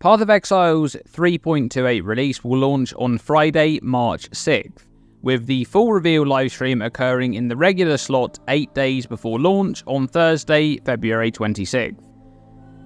Path of Exile's 3.28 release will launch on Friday, March 6th, with the full reveal livestream occurring in the regular slot 8 days before launch on Thursday, February 26th.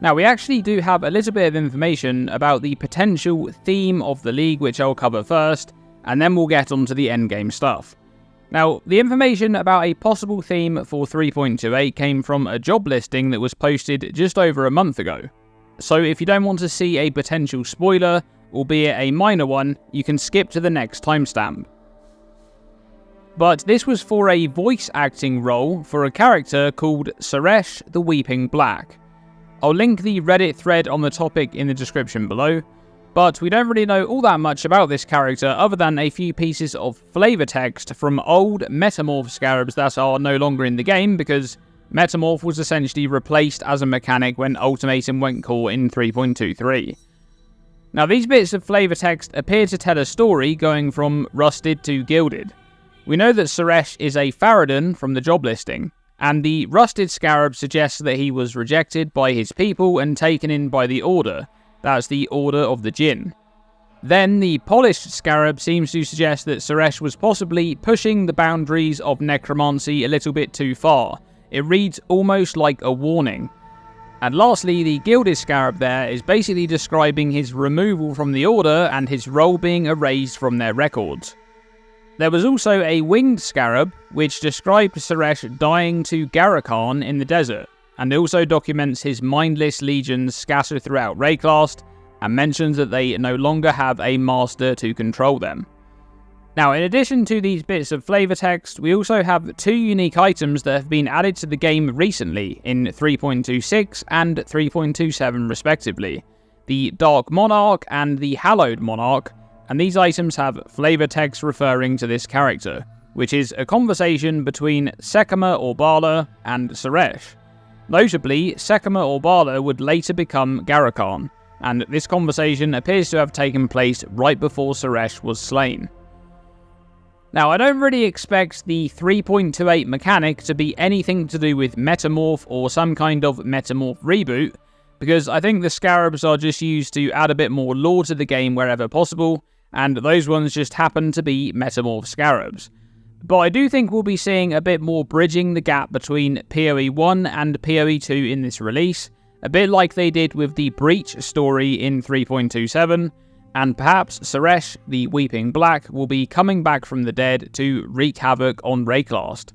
Now, we actually do have a little bit of information about the potential theme of the league, which I'll cover first, and then we'll get onto the endgame stuff. Now, the information about a possible theme for 3.28 came from a job listing that was posted just over a month ago. So if you don't want to see a potential spoiler, albeit a minor one, you can skip to the next timestamp. But this was for a voice acting role for a character called Suresh the Weeping Black. I'll link the Reddit thread on the topic in the description below, but we don't really know all that much about this character other than a few pieces of flavor text from old Metamorph scarabs that are no longer in the game because Metamorph was essentially replaced as a mechanic when Ultimatum went core in 3.23. Now, these bits of flavor text appear to tell a story going from rusted to gilded. We know that Suresh is a Faradon from the job listing, and the rusted scarab suggests that he was rejected by his people and taken in by the Order. That's the Order of the Jinn. Then the polished scarab seems to suggest that Suresh was possibly pushing the boundaries of necromancy a little bit too far. It reads almost like a warning. And lastly, the gilded scarab there is basically describing his removal from the Order and his role being erased from their records. There was also a winged scarab, which described Suresh dying to Garakan in the desert, and also documents his mindless legions scattered throughout Rayclast, and mentions that they no longer have a master to control them. Now, in addition to these bits of flavor text, we also have two unique items that have been added to the game recently in 3.26 and 3.27 respectively, the Dark Monarch and the Hallowed Monarch, and these items have flavor text referring to this character, which is a conversation between Sekama Orbala and Suresh. Notably, Sekama Orbala would later become Garakan, and this conversation appears to have taken place right before Suresh was slain. Now, I don't really expect the 3.28 mechanic to be anything to do with Metamorph or some kind of Metamorph reboot, because I think the scarabs are just used to add a bit more lore to the game wherever possible, and those ones just happen to be Metamorph scarabs. But I do think we'll be seeing a bit more bridging the gap between PoE 1 and PoE 2 in this release, a bit like they did with the Breach story in 3.27, and perhaps Suresh, the Weeping Black, will be coming back from the dead to wreak havoc on Rayclast.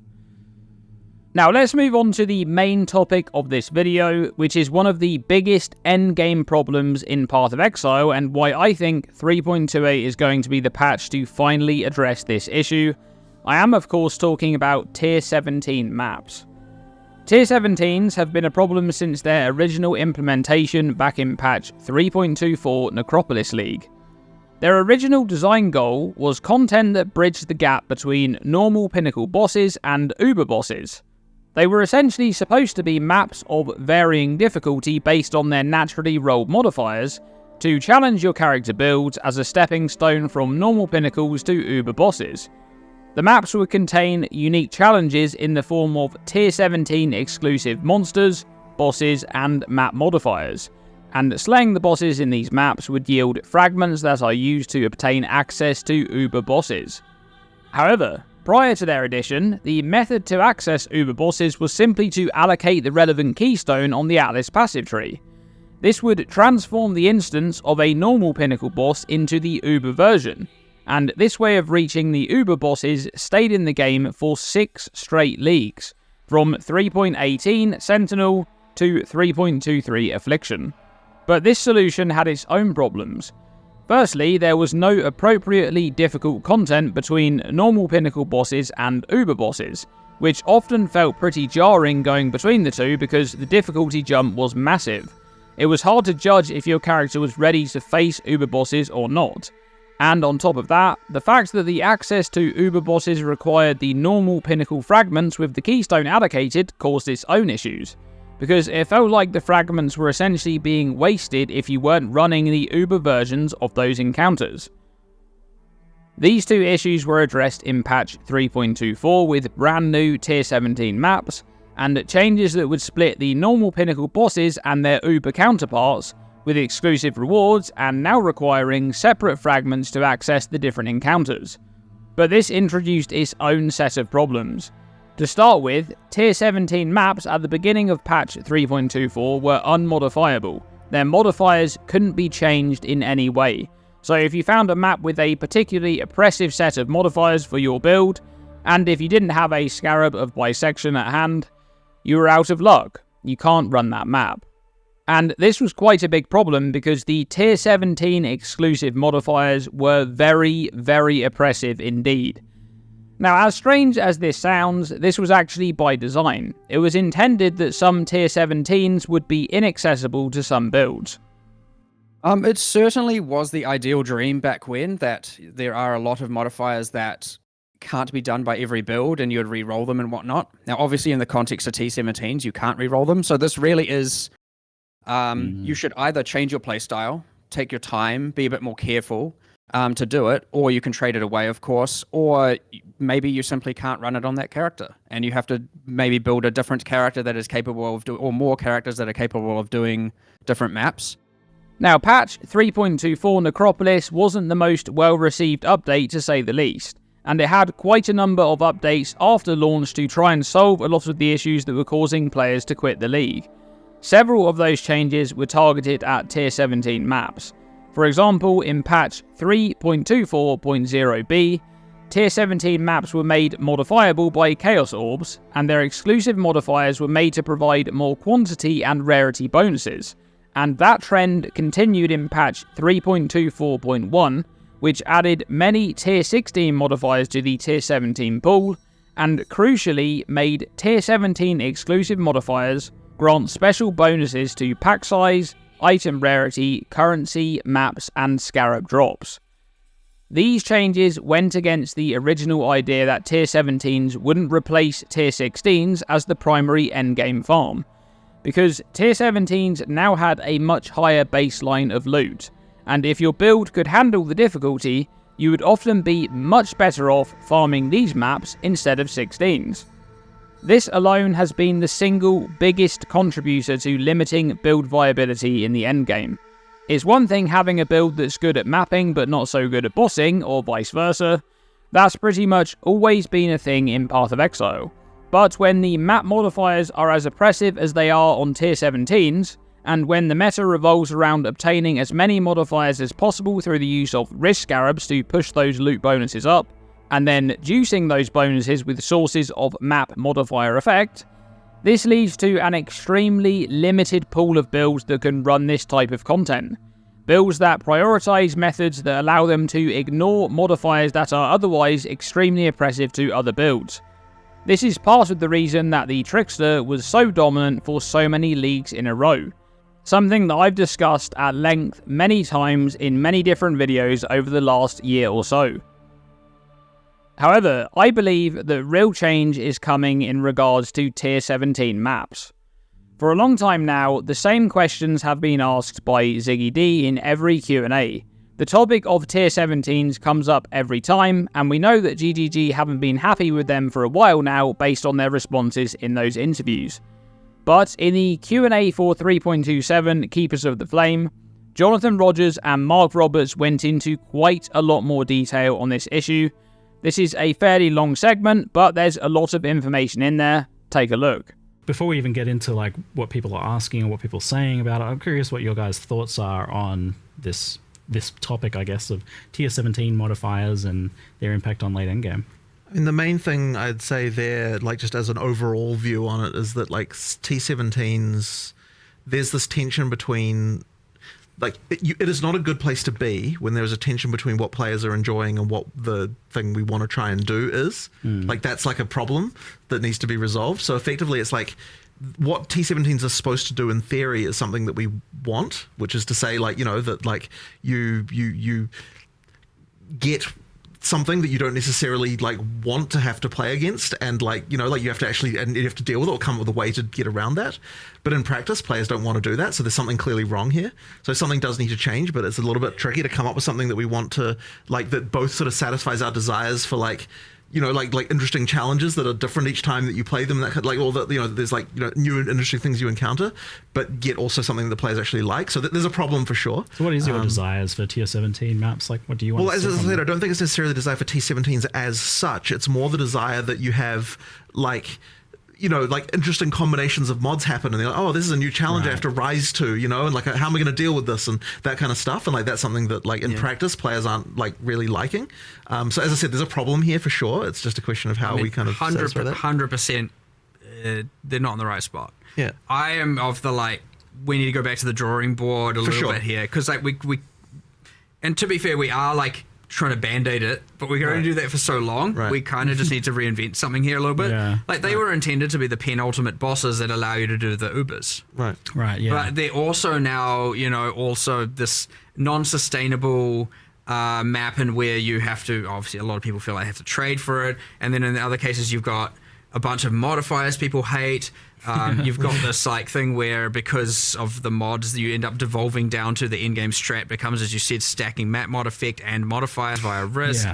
Now, let's move on to the main topic of this video, which is one of the biggest endgame problems in Path of Exile, and why I think 3.28 is going to be the patch to finally address this issue. I am, of course, talking about Tier 17 maps. Tier 17s have been a problem since their original implementation back in patch 3.24 Necropolis League. Their original design goal was content that bridged the gap between normal pinnacle bosses and uber bosses. They were essentially supposed to be maps of varying difficulty based on their naturally rolled modifiers to challenge your character builds as a stepping stone from normal pinnacles to uber bosses. The maps would contain unique challenges in the form of Tier 17 exclusive monsters, bosses, and map modifiers, and slaying the bosses in these maps would yield fragments that are used to obtain access to uber bosses. However, prior to their addition, the method to access uber bosses was simply to allocate the relevant keystone on the Atlas passive tree. This would transform the instance of a normal pinnacle boss into the uber version, and this way of reaching the uber bosses stayed in the game for 6 straight leagues, from 3.18 Sentinel to 3.23 Affliction. But this solution had its own problems. Firstly, there was no appropriately difficult content between normal pinnacle bosses and uber bosses, which often felt pretty jarring going between the two because the difficulty jump was massive. It was hard to judge if your character was ready to face uber bosses or not. And on top of that, the fact that the access to uber bosses required the normal pinnacle fragments with the keystone allocated caused its own issues, because it felt like the fragments were essentially being wasted if you weren't running the uber versions of those encounters. These two issues were addressed in patch 3.24 with brand new Tier 17 maps, and changes that would split the normal pinnacle bosses and their uber counterparts with exclusive rewards and now requiring separate fragments to access the different encounters. But this introduced its own set of problems. To start with, Tier 17 maps at the beginning of patch 3.24 were unmodifiable. Their modifiers couldn't be changed in any way. So if you found a map with a particularly oppressive set of modifiers for your build, and if you didn't have a Scarab of Bisection at hand, you were out of luck. You can't run that map. And this was quite a big problem because the Tier 17 exclusive modifiers were very, very oppressive indeed. Now, as strange as this sounds, this was actually by design. It was intended that some Tier 17s would be inaccessible to some builds. It certainly was the ideal dream back when, that there are a lot of modifiers that can't be done by every build and you'd re-roll them and whatnot. Now, obviously in the context of T17s, you can't re-roll them. So this really is, you should either change your playstyle, take your time, be a bit more careful to do it, or you can trade it away, of course, or maybe you simply can't run it on that character and you have to maybe build a different character that is capable of or more characters that are capable of doing different maps. Now, patch 3.24 Necropolis wasn't the most well-received update to say the least, and it had quite a number of updates after launch to try and solve a lot of the issues that were causing players to quit the league. Several of those changes were targeted at Tier 17 maps. For example, in patch 3.24.0b, Tier 17 maps were made modifiable by Chaos Orbs, and their exclusive modifiers were made to provide more quantity and rarity bonuses. And that trend continued in patch 3.24.1, which added many Tier 16 modifiers to the Tier 17 pool, and crucially made Tier 17 exclusive modifiers grant special bonuses to pack size, item rarity, currency, maps, and Scarab drops. These changes went against the original idea that Tier 17s wouldn't replace Tier 16s as the primary endgame farm, because Tier 17s now had a much higher baseline of loot, and if your build could handle the difficulty, you would often be much better off farming these maps instead of 16s. This alone has been the single biggest contributor to limiting build viability in the endgame. It's one thing having a build that's good at mapping but not so good at bossing, or vice versa. That's pretty much always been a thing in Path of Exile. But when the map modifiers are as oppressive as they are on Tier 17s, and when the meta revolves around obtaining as many modifiers as possible through the use of risk scarabs to push those loot bonuses up, and then juicing those bonuses with sources of map modifier effect, this leads to an extremely limited pool of builds that can run this type of content. Builds that prioritize methods that allow them to ignore modifiers that are otherwise extremely oppressive to other builds. This is part of the reason that the Trickster was so dominant for so many leagues in a row. Something that I've discussed at length many times in many different videos over the last year or so. However, I believe that real change is coming in regards to Tier 17 maps. For a long time now, the same questions have been asked by Ziggy D in every Q&A. The topic of Tier 17s comes up every time, and we know that GGG haven't been happy with them for a while now based on their responses in those interviews. But in the Q&A for 3.27 Keepers of the Flame, Jonathan Rogers and Mark Roberts went into quite a lot more detail on this issue. This is a fairly long segment, but there's a lot of information in there. Take a look. Before we even get into like what people are asking and what people are saying about it, I'm curious what your guys' thoughts are on this topic, I guess, of Tier 17 modifiers and their impact on late endgame. I mean, the main thing I'd say there, like just as an overall view on it, is that like T17s, there's this tension between, like, it is not a good place to be when there's a tension between what players are enjoying and what the thing we want to try and do is. Like, that's like a problem that needs to be resolved. So effectively, it's like, what T17s are supposed to do in theory is something that we want, which is to say, like, you know, that like you get something that you don't necessarily like want to have to play against, and like, you know, like you have to actually, and you have to deal with it or come up with a way to get around that. But in practice, players don't want to do that, so there's something clearly wrong here. So something does need to change, but it's a little bit tricky to come up with something that we want to, like, that both sort of satisfies our desires for like like interesting challenges that are different each time that you play them. That like all that there's like new and interesting things you encounter, but yet also something that players actually like. So there's a problem for sure. So what is your desires for tier 17 maps? Like, what do you want? Well, as I said, I don't think it's necessarily the desire for T17s as such. It's more the desire that you have like interesting combinations of mods happen, and they're like, oh, this is a new challenge I have to rise to, and like, how am I going to deal with this, and that kind of stuff, and like that's something that like in practice players aren't like really liking. So as I said, there's a problem here for sure. It's just a question of how we kind of 100%. They're not in the right spot. Yeah, I am of the like, we need to go back to the drawing board a little bit here, because like we, and to be fair, we are like trying to band-aid it, but we can only do that for so long. We kind of just need to reinvent something here a little bit. Like they were intended to be the penultimate bosses that allow you to do the Ubers. But they're also now, also this non-sustainable map, and where you have to, obviously a lot of people feel like they have to trade for it, and then in the other cases you've got a bunch of modifiers people hate. You've got this like thing where because of the mods you end up devolving down to the endgame strat becomes, as you said, stacking map mod effect and modifiers via risk.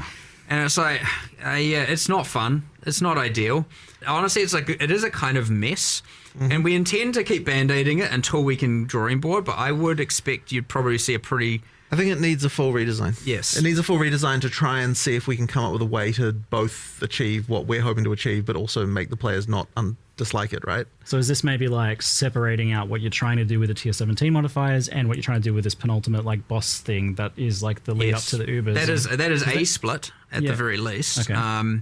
And it's like, it's not fun. It's not ideal. Honestly, it's like, it is a kind of mess. And we intend to keep band-aiding it until we can drawing board, but I would expect you'd probably see a pretty... I think it needs a full redesign. Yes. It needs a full redesign to try and see if we can come up with a way to both achieve what we're hoping to achieve, but also make the players not dislike it, right? So is this maybe like separating out what you're trying to do with the tier 17 modifiers and what you're trying to do with this penultimate like boss thing that is like the lead up to the Ubers? That is a split at the very least. Okay.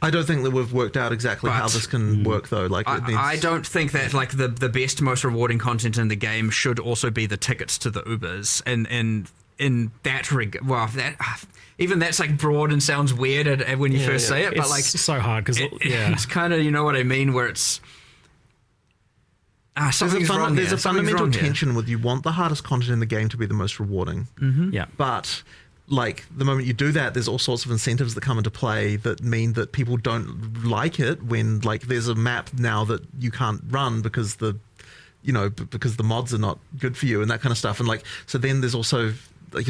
I don't think that we've worked out exactly how this can work though. Like I don't think that like the best, most rewarding content in the game should also be the tickets to the Ubers. And in that even that's like broad and sounds weird when you first say it, but it's like so hard because it's kind of, you know what I mean, where it's something's wrong. There's a fundamental tension with, you want the hardest content in the game to be the most rewarding. But like the moment you do that, there's all sorts of incentives that come into play that mean that people don't like it when like there's a map now that you can't run because the mods are not good for you and that kind of stuff. And like, so then there's also it's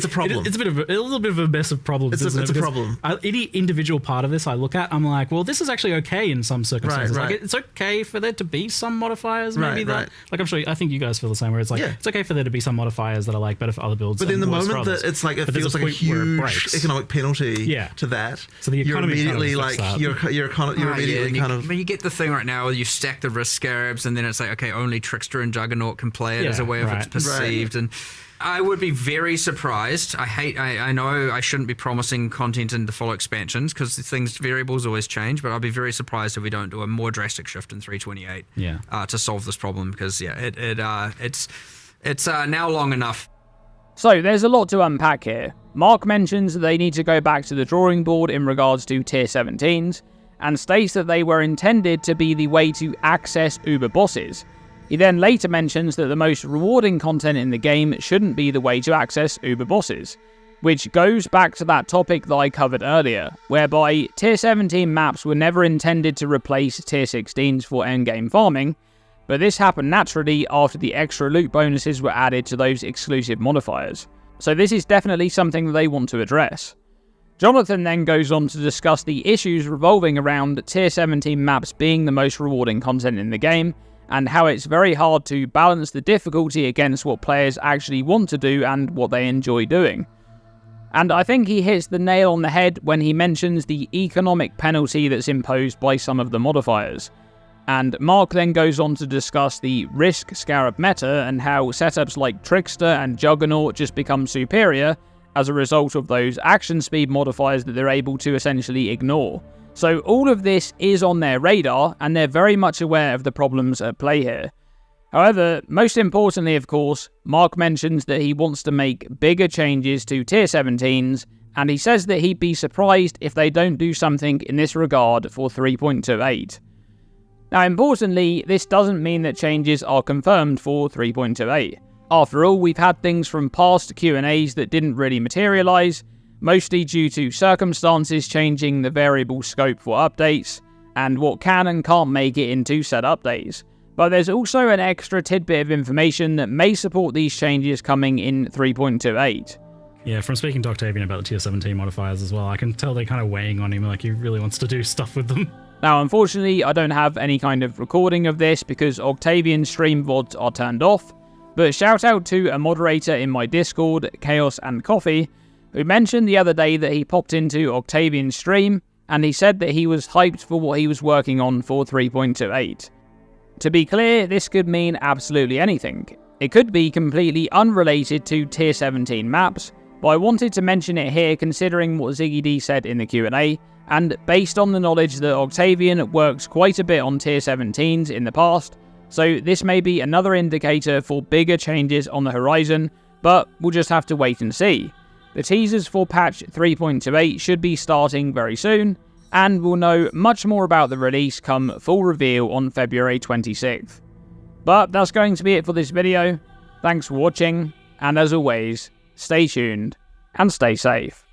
a problem. It's a little bit of a mess of problems. It's a problem. Any individual part of this I look at, I'm like, well, this is actually okay in some circumstances. Like, it's okay for there to be some modifiers, maybe like I'm sure, I think you guys feel the same. Where it's like, it's okay for there to be some modifiers that are like better for other builds. But in the moment that it's like, it feels like a huge economic penalty to that. So the you're immediately kind of like you're immediately kind of. But you get the thing right now where you stack the risk scarabs, and then it's like, okay, only Trickster and Juggernaut can play it as a way of it's perceived. And I would be very surprised. I know I shouldn't be promising content in the follow expansions because variables always change, but I'll be very surprised if we don't do a more drastic shift in 3.28 to solve this problem, because it's now long enough. So there's a lot to unpack here. Mark mentions that they need to go back to the drawing board in regards to tier 17s, and states that they were intended to be the way to access Uber bosses. He then later mentions that the most rewarding content in the game shouldn't be the way to access Uber bosses, which goes back to that topic that I covered earlier, whereby tier 17 maps were never intended to replace tier 16s for endgame farming, but this happened naturally after the extra loot bonuses were added to those exclusive modifiers. So this is definitely something that they want to address. Jonathan then goes on to discuss the issues revolving around tier 17 maps being the most rewarding content in the game, and how it's very hard to balance the difficulty against what players actually want to do and what they enjoy doing. And I think he hits the nail on the head when he mentions the economic penalty that's imposed by some of the modifiers. And Mark then goes on to discuss the risk scarab meta and how setups like Trickster and Juggernaut just become superior as a result of those action speed modifiers that they're able to essentially ignore. So all of this is on their radar, and they're very much aware of the problems at play here. However, most importantly, of course, Mark mentions that he wants to make bigger changes to tier 17s, and he says that he'd be surprised if they don't do something in this regard for 3.28. Now, importantly, this doesn't mean that changes are confirmed for 3.28. After all, we've had things from past Q&As that didn't really materialise, mostly due to circumstances changing the variable scope for updates, and what can and can't make it into said updates. But there's also an extra tidbit of information that may support these changes coming in 3.28. Yeah, from speaking to Octavian about the tier 17 modifiers as well, I can tell they're kind of weighing on him, like he really wants to do stuff with them. Now, unfortunately, I don't have any kind of recording of this because Octavian's stream VODs are turned off, but shout out to a moderator in my Discord, Chaos and Coffee, who mentioned the other day that he popped into Octavian's stream, and he said that he was hyped for what he was working on for 3.28. To be clear, this could mean absolutely anything. It could be completely unrelated to tier 17 maps, but I wanted to mention it here considering what Ziggy D said in the Q&A, and based on the knowledge that Octavian works quite a bit on tier 17s in the past, so this may be another indicator for bigger changes on the horizon, but we'll just have to wait and see. The teasers for patch 3.28 should be starting very soon, and we'll know much more about the release come full reveal on February 26th. But that's going to be it for this video. Thanks for watching, and as always, stay tuned and stay safe.